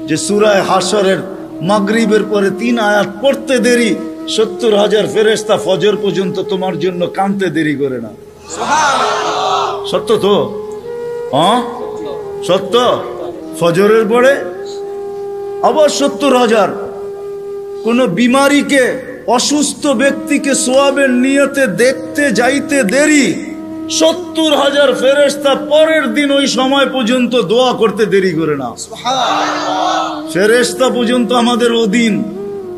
যে সূরা হাশরের মাগরিবের পরে 3 আয়াত পড়তে দেরি 70,000 ফেরেশতা ফজর পর্যন্ত তোমার জন্য কাঁদতে দেরি করে না। সুবহানাল্লাহ। সত্য তো? হ্যাঁ সত্য। ফজরের পরে আবার 70,000। কোন বিমারীকে, অসুস্থ ব্যক্তিকে সোয়াবের নিয়তে দেখতে যাইতে দেরি 70,000 ফেরেশতা পরের দিন ওই সময় পর্যন্ত দোয়া করতে দেরি করে না। সুবহানাল্লাহ। ফেরেশতা পর্যন্ত আমাদের অধীন।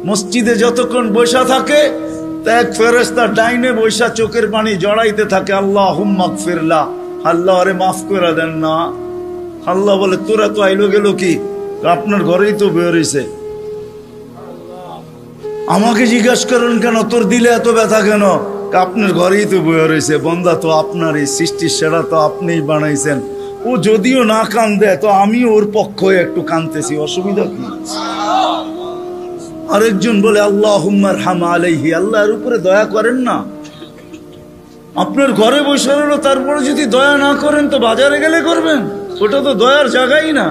মসজিদে যতক্ষণ বসা থাকে এক ফেরেশতা ডাইনে বসা চোখের পানি জড়াইতে থাকে, আল্লাহুম্মা গফিরলা, আল্লাহ আরে মাফ করে দেন না। আল্লাহ বলে তোরা তো আইলো গেল কি, আপনার ঘরেই তো বের হইছে, আমাকে জিজ্ঞাসা করেন কেন তোর দিলে এত ব্যথা কেন? আপনার ঘরেই তো বয়ে রয়েছে, বন্দা তো আপনার, এই সৃষ্টির সেরা তো আপনিই বানাইছেন। ও যদিও না কান্দে তো আমি ওর পক্ষ হয়ে একটু কাঁদতেছি, অসুবিধা কি? আরেকজন বলে আল্লাহুম্মা আরহাম আলাইহি, আল্লাহর উপরে দয়া করেন না। আপনার ঘরে বসে রইল, তারপরে যদি দয়া না করেন তো বাজারে গেলে করবেন, ওটা তো দয়ার জায়গাই না।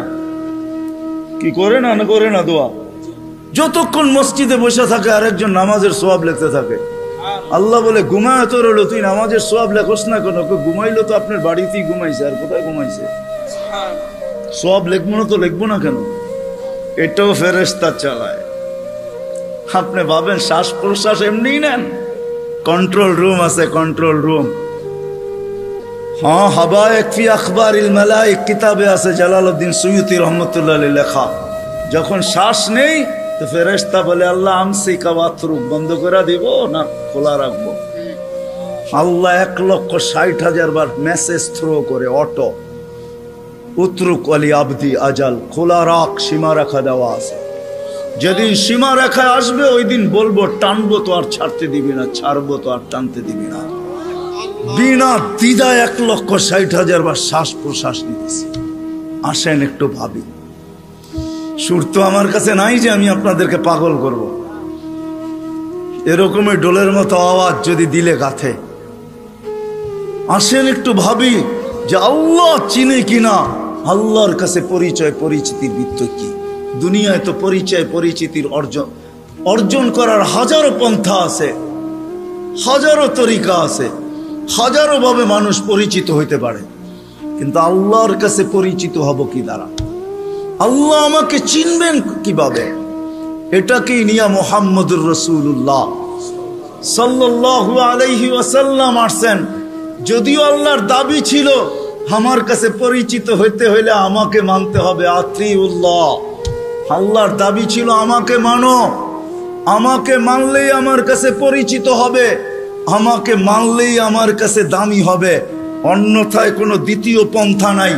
কি করে না করে না দোয়া। যতক্ষণ মসজিদে বসে থাকে আরেকজন নামাজের সওয়াব লিখতে থাকে। আল্লাহ বলে ঘুমায় তো রইল, তুই নামাজের সওয়াব লেখস না কেন? ঘুমাইলো তো আপনার বাড়িতেই ঘুমাইছে, আর কোথায় ঘুমাইছে? সওয়াব লিখবো না তো লিখবো না কেন? এটাও ফেরেশতা চালায়। আপনি ভাবেন শ্বাস প্রশ্বাস এমনি নেন? কন্ট্রোল রুম আছে, কন্ট্রোল রুম। হ্যাঁ, হাবায়েক ফি আখবারিল মালায়েক কিতাবে আছে, জালালউদ্দিন সুয়ুতি রহমাতুল্লাহ আলাইহি লেখা। যখন শ্বাস নেই তো ফেরেশতা বলে আল্লাহ আমসিকা ওয়াতরুক, বন্ধ করে দিব না খোলা রাখবো? আল্লাহ 1,60,000 বার মেসেজ থ্রো করে, অটো উতরুক আলী আবদি আজাল, খোলা রাখ, সীমা রেখা দেওয়া আছে। যেদিন সীমা রেখায় আসবে ওই দিন বলবো টানবো তো আর ছাড়তে দিবি না, ছাড়বো তো আর টানতে দিবি না। বিনা দ্বিধায় 1,60,000 বার শ্বাস প্রশ্বাস নিতেছি। আসেন একটু ভাবি। সুর তো আমার কাছে নাই যে আমি আপনাদেরকে পাগল করব। এরকমের ডোলের মতো আওয়াজ যদি দিলে গাথে। আসেন একটু ভাবি যে আল্লাহ চিনে কিনা, আল্লাহর কাছে পরিচয় পরিচিতির বৃত্ত কি। দুনিয়ায় তো পরিচয় পরিচিতির অর্জন করার হাজারো পন্থা আছে, হাজারো তরিকা আছে, হাজারো ভাবে মানুষ পরিচিত হইতে পারে, কিন্তু আল্লাহর কাছে পরিচিত হব কি দ্বারা? আল্লাহ আমাকে চিনবেন কিভাবে? এটাকেই নিয়া মুহাম্মদুর রাসূলুল্লাহ সাল্লাল্লাহু আলাইহি ওয়াসাল্লাম আসছেন। যদিও আল্লাহর দাবি ছিল আমার কাছে পরিচিত হইতে হইলে আমাকে মানতে হবে, আতিউল্লাহ। আল্লাহর দাবি ছিল আমাকে মানো, আমাকে মানলেই আমার কাছে পরিচিত হবে, আমাকে মানলেই আমার কাছে দামি হবে, অন্যথায় কোনো দ্বিতীয় পন্থা নাই।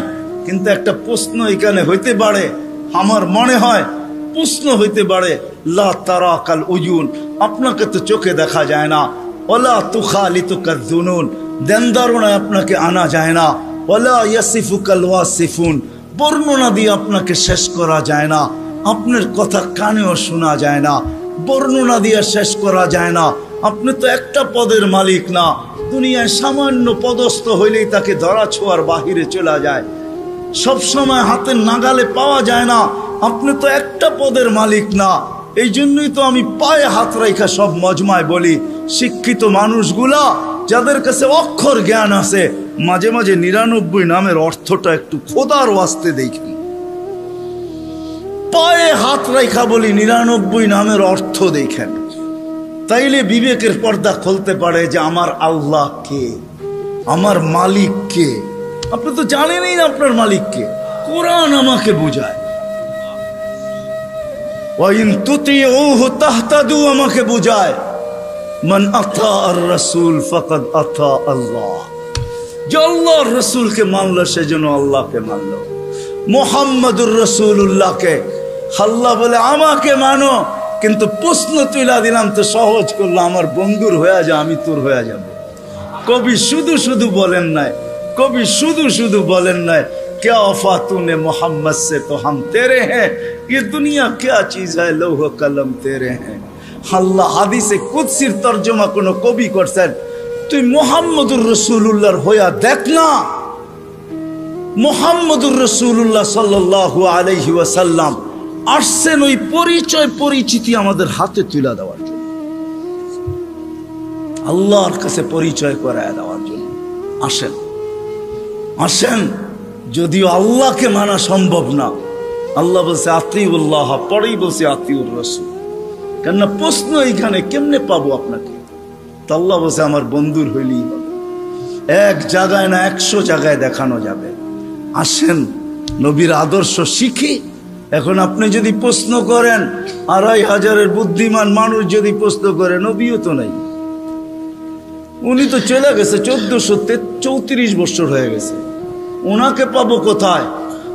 কিন্তু একটা প্রশ্ন এখানে হইতে পারে, আমার মনে হয় প্রশ্ন হইতে পারে, লা তারাকাল উয়ুন, আপনাকে তো চোখে দেখা যায় না, ওয়ালা তুখালিতুকা যুনুন, দেনদারনায় আপনাকে আনা যায় না, ওয়ালা ইয়াসিফুকাল ওয়াসিফুন, বর্ণনা দিয়ে আপনাকে শেষ করা যায় না, আপনার কথা কানেও শোনা যায় না, বর্ণনা দিয়ে শেষ করা যায় না। আপনি তো একটা পদের মালিক না, দুনিয়ায় সামান্য পদস্থ হইলেই তাকে ধরা ছোঁয়ার বাহিরে চলে যায়, সব সময় হাতের নাগালে পাওয়া যায় না। আপনি তো একটা পদের মালিক না। এই জন্যই তো আমি পায়ে হাত রাখা সব মজমায় বলি, শিক্ষিত মানুষগুলা যাদের কাছে অক্ষর জ্ঞান আছে, মাঝে মাঝে 99 নামের অর্থটা একটু খোদার ওয়াস্তে দেখেন। পায়ে হাত রাখা বলি 99 নামের অর্থ দেখেন, তাইলে বিবেকের পর্দা খুলতে পারে যে আমার আল্লাহ কে, আমার মালিক কে। আপনি তো জানেনই না আপনার মালিক কে, কোরআন আমাকে বোঝায়। ওয়াইন তুতিউহু তাহতাদু আমাকে বোঝায়, মান আতা আর রাসূল ফাকাদ আতা আল্লাহ। যে আল্লাহর রাসূলকে মানলো সেজন্য আল্লাহকে মানলো। মুহাম্মদুর রাসূলুল্লাহকে আল্লাহ বলে আমাকে মানো, কিন্তু প্রশ্ন তুইলা দিলাম তো সহজ করলো, আমার বন্ধুর হয়ে যা, আমি তোর হয়ে যাব। কবি শুধু শুধু বলেন নাই, कभी शुद्ध शुद्ध बोलन नहीं क्या वफा तूने मोहम्मद से तो हम तेरे हैं, ये दुनिया क्या चीज है, लौह कलम तेरे हैं। अल्लाह हादिसे कुदसिर तर्जुमा कोनो कवि करছেন, তুই মুহাম্মদুর রাসূলুল্লাহর হইয়া দেখ না। মুহাম্মদুর রাসূলুল্লাহ সাল্লাল্লাহু আলাইহি ওয়াসাল্লাম আসছেন ওই পরিচয় পরিচিতি আমাদের হাতে তুলে দেওয়ার জন্য, আল্লাহর কাছে পরিচয় করায় দেওয়ার জন্য। আসেন আসেন, যদিও আল্লাহকে মানা সম্ভব না। আল্লাহ বলছে আতিউল্লাহ, পরেই বলছে আতিউর রাসূল। কেননা প্রশ্ন এইখানে কেমনে পাবো আপনাকে? তো আল্লাহ বলছে আমার বন্ধুর হইলেই হবে। এক জায়গায় না 100 জায়গায় দেখানো যাবে। আসেন নবীর আদর্শ শিখি। এখন আপনি যদি প্রশ্ন করেন, 2500-এর বুদ্ধিমান মানুষ যদি প্রশ্ন করে, নবীও তো নাই, উনি তো চলে গেছে, 1434 বছর হয়ে গেছে, ওনাকে পাবো কোথায়?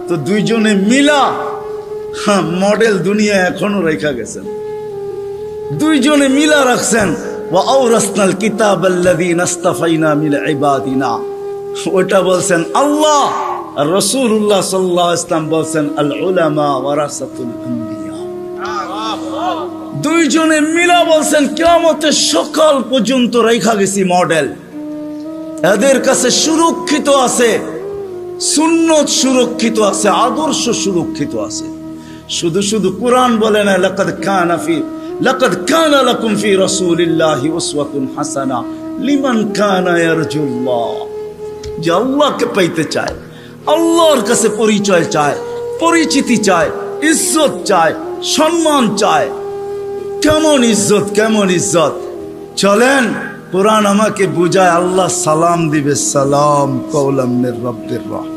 তো দুইজনে মিলা মডেল দুনিয়া এখনো রেখা গেছেন, দুইজনে মিলা রাখছেন। ওয়া আওরাসনাল কিতাবাল্লাযীনা ইসতাফাইনা মিন ইবাদিনা, ওটা বলছেন আল্লাহ, আর রাসূলুল্লাহ সাল্লাল্লাহু আলাইহি ওয়াসাল্লাম বলছেন আল উলামা ওয়ারাসাতুল আম্বিয়া। দুইজনে মিলা বলছেন কিয়ামতের সকাল পর্যন্ত রেখা গেছি মডেল। এদের কাছে সুরক্ষিত আছে, সুন্নত সুরক্ষিত আছে, আদর্শ সুরক্ষিত আছে। শুধু শুধু কোরআন বলে না লাকাদ কানা লাকুম ফি রাসূলিল্লাহি উসওয়াতুন হাসানা লিমান কানা ইয়ারজুল্লাহ। যে আল্লাহকে পাইতে চায়, আল্লাহর কাছে পরিচয় চায়, পরিচিতি চায়, ইজ্জত চায়, সম্মান চায়। কেমন ইজ্জত, কেমন ইজ্জত! চলেন কোরআন আমাকে বুঝায়, আল্লাহ সালাম দিবে, সালাম কওলাম মির রাব্বির রাহিম।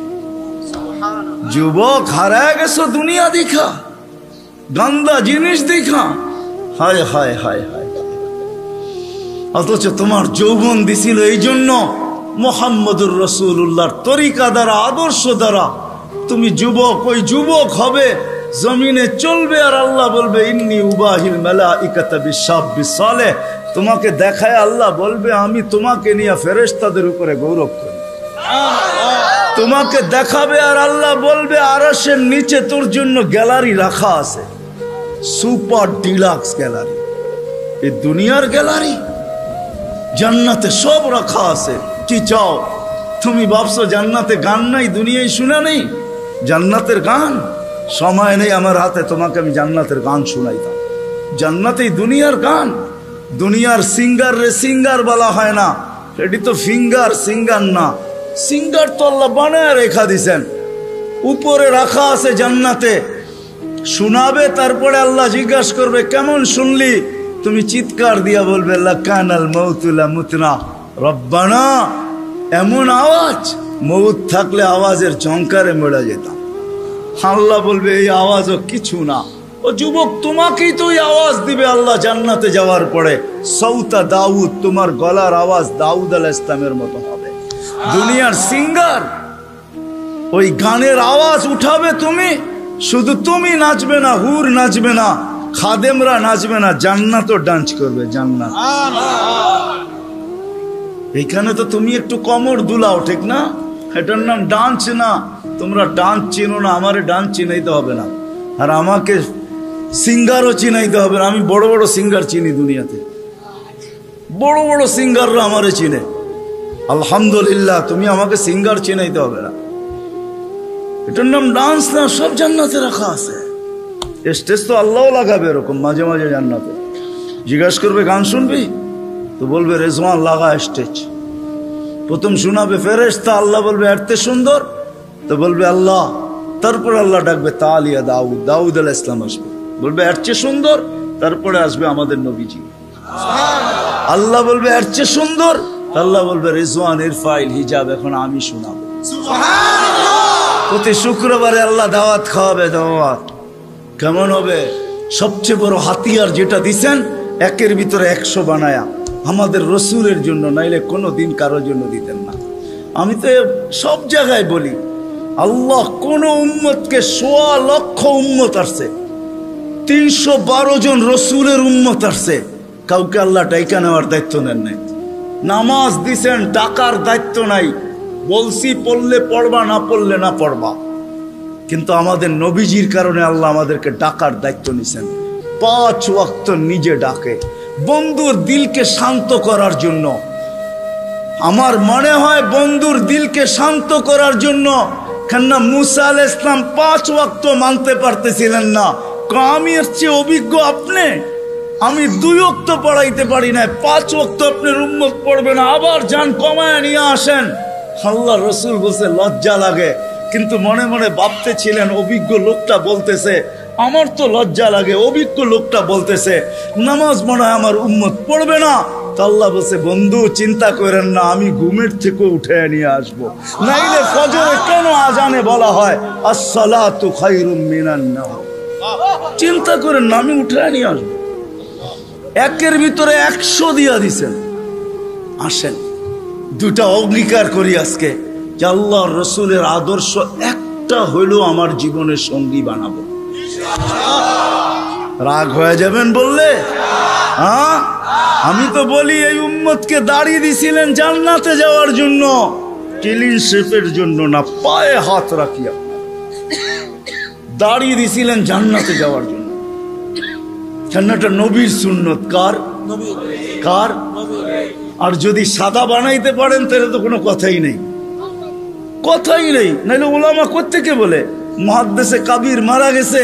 যুবক হারায় গেছো দুনিয়া দেখা, গন্দা জিনিস দেখা, হায় হায় হায় হায়। অথচ তোমার যৌবন দিছিল এই জন্য মুহাম্মদুর রাসূলুল্লাহর তরিকা দ্বারা, আদর্শ দ্বারা তুমি যুবক, ওই যুবক হবে, জমিনে চলবে, আর আল্লাহ বলবে ইন্নী উবাহিল মালাইকাতা বিশাব্বিস সালেহ। তোমাকে দেখায় আল্লাহ বলবে আমি তোমাকে নিয়ে ফেরেশতাদের উপরে গৌরব করি। তোমাকে দেখাবে আর আল্লাহ বলবে আরশের নিচে তোর জন্য গ্যালারি রাখা আছে, সুপার ডিলাক্স গ্যালারি। এই দুনিয়ার গ্যালারি, জান্নাতে সব রাখা আছে। কি চাও তুমি? ভাবছো জান্নাতে গান নাই, দুনিয়ায় শুনে নেই জান্নাতের গান? সময় নেই আমার হাতে, তোমাকে আমি জান্নাতের গান শুনাইতাম। জান্নাতেই দুনিয়ার গান। দুনিয়ার সিঙ্গার রে সিঙ্গার বলা হয় না, এটি তো ফিঙ্গার, সিঙ্গার না। সিঙ্গার তো আল্লাহ বানায় রেখা দিছেন, উপরে রাখা আছে জান্নাতে। শোনাবে, তারপরে আল্লাহ জিজ্ঞাসা করবে কেমন শুনলি? তুমি চিৎকার দিয়া বলবে লাকানাল মাউতু লা মুতনা রব্বানা। এমন আওয়াজ, মৌত থাকলে আওয়াজের ঝংকারে মরে যেতাম। আল্লাহ বলবে এই আওয়াজও কিছু না। ও যুবক, তোমাকেই তো এই আওয়াজ দিবে আল্লাহ জান্নাতে যাওয়ার পরে। সৌতা দাউদ, তোমার গলার আওয়াজ দাউদ আলাইহিস সালামের মতো হবে। দুনিয়ার সিঙ্গার ওই গানের আওয়াজ উঠাবে তুমি, শুধু তুমি নাচবে না, হুর নাচবে না, খাদেমরা নাচবে না, জান্নাতও ডান্স করবে। জান্নাত এখানে তো তুমি একটু কমর দুলাও, ঠিক না? এটার নাম ডান্স না। তোমরা ডান্স চিনো না, আমারে ডান্স চিনাইতে হবে না, আর আমাকে সিঙ্গারও চিনাইতে হবে না। আমি বড় বড় সিঙ্গার চিনি দুনিয়াতে, বড় বড় সিঙ্গাররা আমারে চিনে। আলহামদুলিল্লাহ, তুমি আমাকে সিঙ্গার চিনাইতে হবে না। এটার নাম ডান্স না, সব জান্নাতে রাখা আছে। স্টেজ তো আল্লাহও লাগাবে এরকম মাঝে মাঝে জান্নাতে। জিজ্ঞাসা করবে গান শুনবি? তো বলবে রেজওয়ান লাগা স্টেজ। প্রথম শোনাবে ফেরেশতা, আল্লাহ বলবে এরতে সুন্দর, তো বলবে আল্লাহ। তারপরে আল্লাহ ডাকবে তালিয়া দাউদ, দাউদ আলাইহিস সালাম আসবে, বলবে এর চেয়ে সুন্দর। তারপরে আসবে আমাদের নবীজি, আল্লাহ বলবে এর চেয়ে সুন্দর। আল্লাহ বলবে রেজওয়ান ইরফাইল হিজাব, এখন আমি শোনাবো। প্রতি শুক্রবারে আল্লাহ দাওয়াত খাওয়াবে। দাওয়াত কেমন হবে? সবচেয়ে বড় হাতিয়ার যেটা দিছেন, একের ভিতরে 100 বানায়া আমাদের রসুলের জন্য, নাইলে কোনো দিন কারোর জন্য দিতেন না। আমি তো সব জায়গায় বলি, আল্লাহ কোন উম্মতকে 1.25 লক্ষ উম্মত আসছে, 312 জন রসুলের উম্মত আসছে, কাউকে আল্লাহ ডাইকা নেওয়ার দায়িত্ব নেন নাই। নামাজ দিছেন, ডাকার দায়িত্ব নাই। বলছি পড়লে পড়বা, না পড়লে না পড়বা। কিন্তু আমাদের নবীজির কারণে আল্লাহ আমাদেরকে ডাকার দায়িত্ব নিছেন। 5 ওয়াক্ত নিজে ডাকে, বন্ধুর দিলকে শান্ত করার জন্য। আমার মনে হয় বন্ধুর দিলকে শান্ত করার জন্য। কেননা মুসা আলাইহিস সালাম 5 ওয়াক্ত মানতে পারতেছিলেন না, আমি এর চেয়ে অভিজ্ঞ আপনি? আমি 2 ওয়াক্ত পড়াইতে পারি না, 5 ওয়াক্ত আপনার উম্মত পড়বে না, আবার যান কমায় নিয়ে আসেন। আল্লাহ রসুল বলছে লজ্জা লাগে, কিন্তু মনে মনে ভাবতে ছিলেন অভিজ্ঞ লোকটা বলতেছে, আমার তো লজ্জা লাগে, অভিজ্ঞ লোকটা বলতেছে নামাজ মনে হয় আমার উম্মত পড়বে না। তো আল্লাহ বলছে বন্ধু চিন্তা করেন না, আমি ঘুমের থেকে উঠে নিয়ে আসবো। নাইলে ফজরে কেন আজানে বলা হয় আসসালাতু খায়রুম মিনান নাওম? চিন্তা করেন না, আমি উঠে নিয়ে আসবো। একের ভিতরে 100 দিয়া দিছেন। আসেন 2টা অঙ্গীকার করি আজকে যে আল্লাহর রসুলের আদর্শ একটা হইলেও আমার জীবনের সঙ্গী বানাবো। রাগ হয়ে যাবেন বললে? হ্যাঁ, আমি তো বলি এই উম্মতকে দাড়ি দিছিলেন জান্নাতে যাওয়ার জন্য, ক্লিন শেপের জন্য না। পায়ে হাত রাখিয়া দাড়ি দিছিলেন জান্নাতে যাওয়ার জন্য। জান্নাতটা নবীর সুন্নত। কার? কার? আর যদি সাদা বানাইতে পারেন তাহলে তো কোনো কথাই নেই, কথাই নেই। নাইলে ওলামা কোত্থেকে বলে মুহাদ্দিসে কাবির মারা গেছে,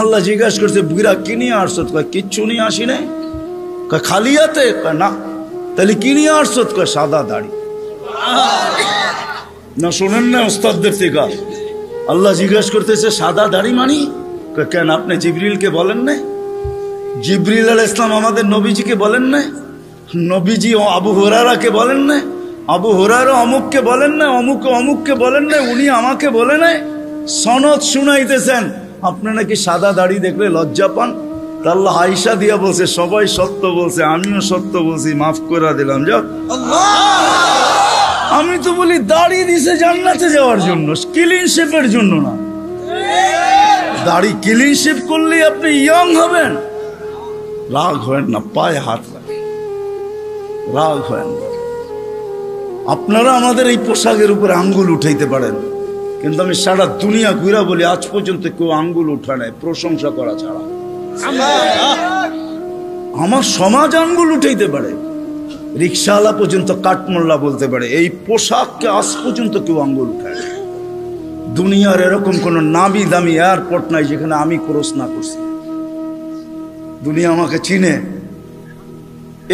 আল্লাহ জিজ্ঞাসা করছে বুড়া কি নিয়ে আসছত? কয় কিচ্ছু নিয়ে আসি নাই। কয় খালি হাতে? কয় না। তাহলে কি নিয়ে আসছত? কয় সাদা দাড়ি। না শোনেন না ওস্তাদদের থেকে? আল্লাহ জিজ্ঞাসা করতেছে সাদা দাড়ি মানি? কয় কেন আপনি জিবরিলকে বলেন না? জিবরিল আলাইহিস সালাম আমাদের নবীজিকে বলেন না? নবীজি আবু হুরায়রাকে বলেন না? আবু হুরায়রা অমুককে বলেন না? অমুক অমুককে বলেন না? উনি আমাকে বলে নাই? সনদ শুনাইতেছেন, আপনি নাকি সাদা দাড়ি দেখলে লজ্জা পান। আল্লাহ আয়েশা দিয়া বলছে সবাই সত্য বলছে, আমিও সত্য বলছি, মাফ করে দিলাম। যাও। আমি তো বলি দাড়ি দিছে জান্নাতে যাওয়ার জন্য, ক্লিন শেপের জন্য না। দাড়ি ক্লিন শেপ করলে আপনি ইয়ং হবেন। রাগ হয় না, পায়ে হাত লাগে, রাগ হয় না। আপনারা আমাদের এই পোশাকের উপরে আঙ্গুল উঠাইতে পারেন, কিন্তু আমি সারা দুনিয়া ঘুরা বলি আজ পর্যন্ত কেউ আঙ্গুল উঠা নাই প্রশংসা করা ছাড়া। আমার সমাজ আঙ্গুল উঠাইতে পারে, রিক্সাওয়ালা পর্যন্ত কাঠমোল্লা বলতে পারে, এই পোশাককে আজ পর্যন্ত কেউ আঙ্গুল উঠায়। দুনিয়ার এরকম কোন নামি দামি এয়ারপোর্ট নাই যেখানে আমি ক্রস না করছি। দুনিয়া আমাকে চিনে,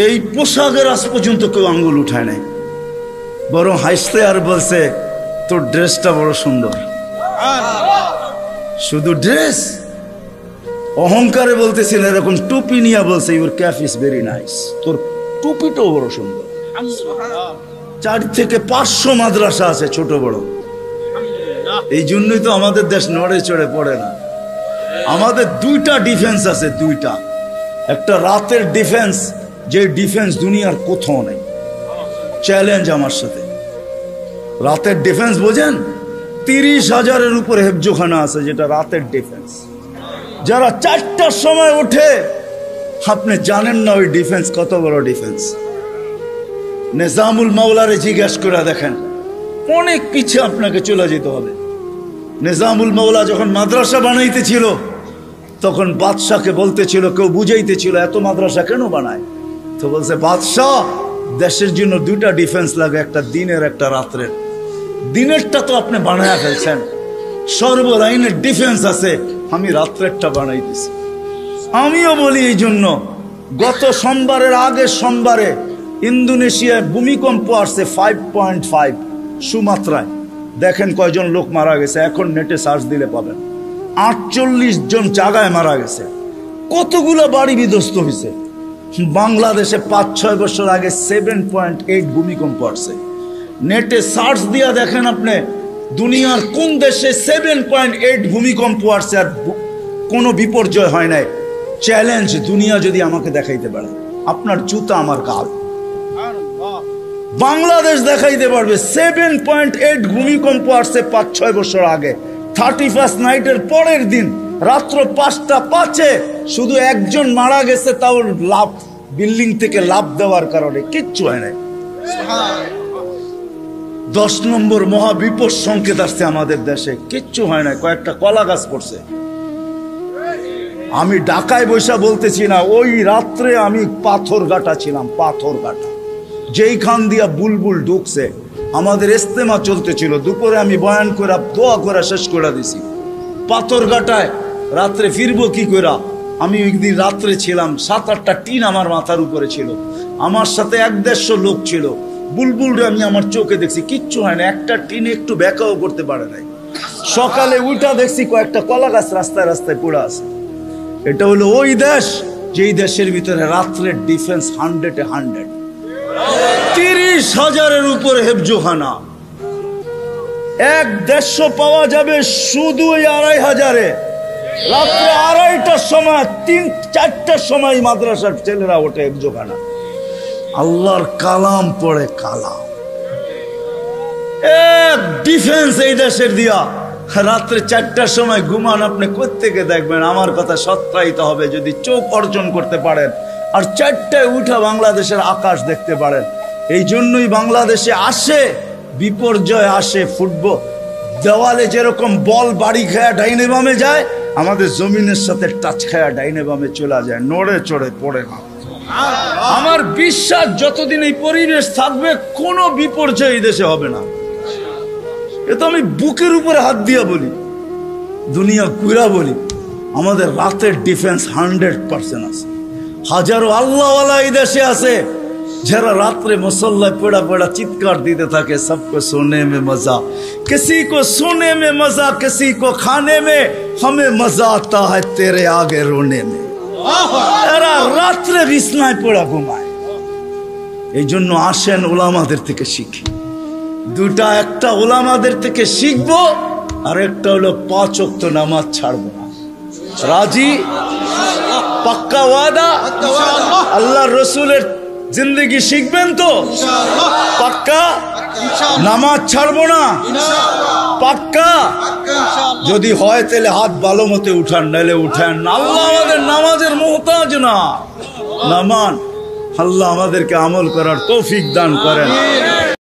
এই পোশাকের আজ পর্যন্ত কেউ আঙ্গুল উঠায় নাই। বরং হাসতে আর বলছে তোর ড্রেসটা বড় সুন্দর। শুধু ড্রেস, অহংকারে বলতেছিল, এরকম টুপি নিয়ে বলছে your cap is very nice, তোর টুপিটাও বড় সুন্দর। 4 থেকে 500 মাদ্রাসা আছে ছোট বড়। এই জন্যই তো আমাদের দেশ নড়ে চড়ে পড়ে না। আমাদের 2টা ডিফেন্স আছে, 2টা। একটা রাতের ডিফেন্স, যে ডিফেন্স দুনিয়ার কোথাও নেই। চ্যালেঞ্জ আমার সাথে। রাতের ডিফেন্স বোঝেন? 30,000-এর উপরে হেফজোখানা আছে, যেটা রাতের ডিফেন্স। যারা 4টার সময় ওঠে, আপনি জানেন না ওই ডিফেন্স কত বড় ডিফেন্স। নিজামুল মাওলারে জিজ্ঞেস করে দেখেন, অনেক পিছিয়ে আপনাকে চলে যেতে হবে। নিজামুল মাওলা যখন মাদ্রাসা বানাইতেছিল, তখন বাদশাকে বলতেছিল, কেউ বুঝাইতেছিল এত মাদ্রাসা কেন বানায়? তো বলছে বাদশাহ, দেশের জন্য 2টা ডিফেন্স লাগে, একটা দিনের একটা রাত্রের। দিনেরটা তো আপনি বানায়া ফেলছেন, সর্বলাইনের ডিফেন্স আছে, আমি রাত্রেরটা বানাইতেছি। আমিও বলি এই জন্য, গত সোমবারের আগের সোমবারে ইন্দোনেশিয়ায় ভূমিকম্প আসছে 5.5 সুমাত্রায়। দেখেন কয়জন লোক মারা গেছে, এখন নেটে সার্চ দিলে পাবেন। 48 জন জায়গায় মারা গেছে, কতগুলো বাড়ি বিধ্বস্ত হয়েছে। বাংলাদেশে 5-6 বছর আগে 7.8 ভূমিকম্প আসছে। নেটে সার্চ দিয়া দেখেন আপনি দুনিয়ার কোন দেশে 7.8 ভূমিকম্প আসছে আর কোনো বিপর্যয় হয় নাই। চ্যালেঞ্জ, দুনিয়া যদি আমাকে দেখাইতে পারে, আপনার জুতা আমার গাল। বাংলাদেশ দেখাইতে পারবে 7.8 ভূমিকম্প আসছে 5-6 বছর আগে। 31st নাইটের পরের দিন রাত্র 5:05 শুধু একজন মারা গেছে, তাও লাভ, বিল্ডিং থেকে লাভ দেওয়ার কারণে, কিচ্ছু হয় নাই। 10 নম্বর মহাবিপদ সংকেত আসছে আমাদের দেশে, কিচ্ছু হয় না, কয়েকটা কলা গাছ পড়ছে। আমি ঢাকায় বৈশা বলতেছি না, ওই রাত্রে আমি পাথরঘাটা ছিলাম, পাথরঘাটা, যেইখান দিয়া বুলবুল ঢুকছে। আমাদের ইস্তেমা চলতেছিল, দুপুরে আমি বয়ান করে দোয়া করে শেষ করে দিছি। পাথরঘাটায় রাত্রে ফিরবো কি করে। আমি একদিন রাত্রে ছিলাম, 7-8টা টিন আমার মাথার উপরে ছিল, আমার সাথে 1-150 লোক ছিল। বুলবুলরে আমি আমার চোখে দেখছি, কিচ্ছু হয় না, একটা টিনে একটু ব্যাকাও করতে পারে নাই। সকালে উঠা দেখছি কয়েকটা কলা গাছ রাস্তায় রাস্তায় পড়ে আছে। এটা হলো ওই দেশ যেই দেশের ভিতরে রাত্রে ডিফেন্স 100-এ 100, 30,000-এর উপরে হেফজোখানা। 1-150 পাওয়া যাবে শুধু 2,500-এ। রাত্রে 2:30টার সময়, 3-4টার সময় মাদ্রাসার ছেলেরা ওঠে হেফজোখানা, আল্লাহর কালাম পড়ে। কালাম এক ডিফেন্স এই দেশের দিয়া। রাত্রে 4টার সময় ঘুমান, আপনি কোত্থেকে দেখবেন? আমার কথা সত্যায়িত হবে যদি চোখ অর্জন করতে পারেন আর 4টায় উঠা বাংলাদেশের আকাশ দেখতে পারেন। এই জন্যই বাংলাদেশে আসে বিপর্যয়, আসে ফুটবল। দেওয়ালে যেরকম বল বাড়ি খায়া ডাইনে বামে যায়, আমাদের জমিনের সাথে টাচ খায়া ডাইনে বামে চলে যায়, নড়ে চড়ে পড়ে না। আমার বিশ্বাস যতদিন এই পরিবেশ থাকবে কোনো বিপর্যয় এই দেশে হবে না। এ তো আমি বুকের উপরে হাত দিয়া বলি, দুনিয়া কুইরা বলি। আমাদের রাতের ডিফেন্স 100% আছে। হাজারো আল্লাহওয়ালা এই দেশে আছে যারা রাত্রে মুসল্লায় পড়া পড়া চিৎকার দিতে থাকে, সবকো সোনে মে মজা, কিসি কো সোনে মে মজা, কিসি কো খানে মে, হমে মজা আতা হ্যায় তেরে আগে রোনে মে। এরা রাত্রে বিছনায় পড়া ঘুমায়। এই জন্য আসেন ওলামাদের থেকে শিখি। দুটা, একটা ওলামাদের থেকে শিখবো, আর একটা হলো 5 ওয়াক্ত নামাজ ছাড়বো না। রাজি? পাক্কা ওয়াদা? আল্লাহ রসুলের জিন্দগি শিখবেন তো? পাক্কা? নামাজ ছাড়বো না? পাক্কা? যদি হয় তাহলে হাত ভালো মতে উঠান, নাইলে উঠান। আল্লাহ আমাদের নামাজের মুহতাজ না। নামান আল্লাহ আমাদেরকে আমল করার তৌফিক দান করেন।